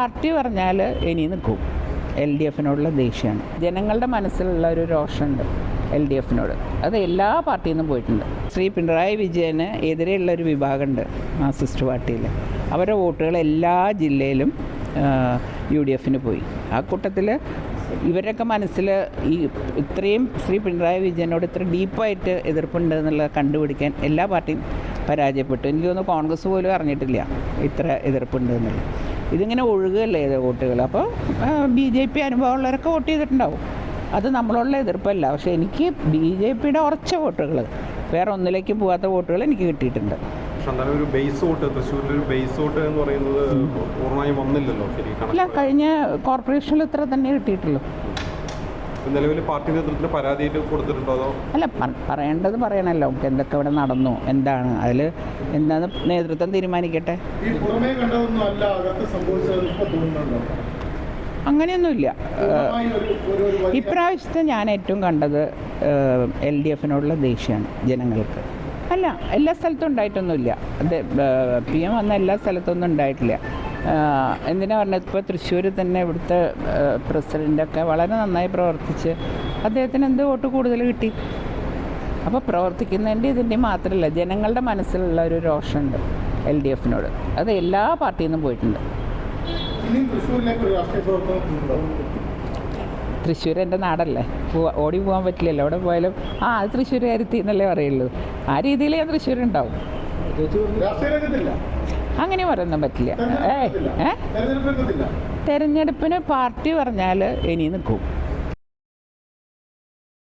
Party പറഞ്ഞാൽ ഇനി നിൽക്കും. LDFിനോടുള്ള ദേഷ്യമാണ്. ജനങ്ങളുടെ മനസ്സിലുള്ള ഒരു രോഷമുണ്ട് LDFിനോട്. അത് എല്ലാ പാർട്ടിയിൽ നിന്നും പോയിട്ടുണ്ട്. ശ്രീ പിണറായി വിജയന് എതിരെയുള്ളൊരു വിഭാഗമുണ്ട് മാർക്സിസ്റ്റ് പാർട്ടിയിൽ. അവരുടെ വോട്ടുകൾ എല്ലാ ജില്ലയിലും UDFിന് പോയി. ആ കൂട്ടത്തിൽ ഇവരൊക്കെ മനസ്സിൽ ഈ ഇത്രയും ശ്രീ പിണറായി വിജയനോട് ഇത്ര ഡീപ്പായിട്ട് എതിർപ്പുണ്ട് എന്നുള്ളത് കണ്ടുപിടിക്കാൻ എല്ലാ പാർട്ടിയും പരാജയപ്പെട്ടു. എനിക്ക് തോന്നുന്നു കോൺഗ്രസ് പോലും അറിഞ്ഞിട്ടില്ല ഇത്ര എതിർപ്പുണ്ട് എന്നുള്ളത്. ഇതിങ്ങനെ ഒഴുകുകയല്ലേ വോട്ടുകൾ. അപ്പോൾ BJP അനുഭവമുള്ളവരൊക്കെ വോട്ട് ചെയ്തിട്ടുണ്ടാവും. അത് നമ്മളോടുള്ള എതിർപ്പല്ല. പക്ഷേ എനിക്ക് BJPയുടെ ഉറച്ച വോട്ടുകൾ, വേറെ ഒന്നിലേക്ക് പോകാത്ത വോട്ടുകൾ എനിക്ക് കിട്ടിയിട്ടുണ്ട്. ഒരു ബേസ് വോട്ട്, തൃശ്ശൂരിൽ ഒരു ബേസ് വോട്ട് എന്ന് പറയുന്നത് പൂർണ്ണമായും വന്നില്ലല്ലോ. അല്ല, കഴിഞ്ഞ കോർപ്പറേഷനിൽ ഇത്ര തന്നെ കിട്ടിയിട്ടുള്ളൂ. നിലവിൽ പാർട്ടി നേതൃത്വത്തിന് പരാതിയായിട്ട് കൊടുത്തിട്ടുണ്ടോ? അതോ അല്ല, പറയേണ്ടത് പറയണമല്ലോ. എന്തൊക്കെ ഇവിടെ നടന്നു, എന്താണ് അതിൽ എന്താന്ന് നേതൃത്വം തീരുമാനിക്കട്ടെ. അങ്ങനെയൊന്നുമില്ല. ഇപ്രാവശ്യത്തെ ഞാൻ ഏറ്റവും കണ്ടത് LDFിനോടുള്ള ദേഷ്യമാണ് ജനങ്ങൾക്ക്. അല്ല, എല്ലാ സ്ഥലത്തും ഉണ്ടായിട്ടൊന്നുമില്ല. അത് PM വന്ന എല്ലാ സ്ഥലത്തൊന്നും ഉണ്ടായിട്ടില്ല. എന്തിനാ പറഞ്ഞത്, ഇപ്പോൾ തൃശ്ശൂർ തന്നെ ഇവിടുത്തെ പ്രസിഡൻ്റൊക്കെ വളരെ നന്നായി പ്രവർത്തിച്ച് അദ്ദേഹത്തിന് എന്ത് വോട്ട് കൂടുതൽ കിട്ടി. അപ്പോൾ പ്രവർത്തിക്കുന്നതിൻ്റെ ഇതിൻ്റെ മാത്രമല്ല, ജനങ്ങളുടെ മനസ്സിലുള്ള ഒരു രോഷമുണ്ട് LDFിനോട്. അത് എല്ലാ പാർട്ടിയിൽ നിന്നും പോയിട്ടുണ്ട്. തൃശ്ശൂർ എൻ്റെ നാടല്ലേ, ഓടി പോകാൻ പറ്റില്ലല്ലോ. അവിടെ പോയാലും അത് തൃശ്ശൂരുകാരുത്തി എന്നല്ലേ പറയുള്ളൂ. ആ രീതിയിൽ ഞാൻ തൃശ്ശൂരുണ്ടാവും. അങ്ങനെ പറയാൻ പറ്റില്ല. തെരഞ്ഞെടുപ്പിന് പാർട്ടി പറഞ്ഞാൽ ഇനി നിൽക്കും.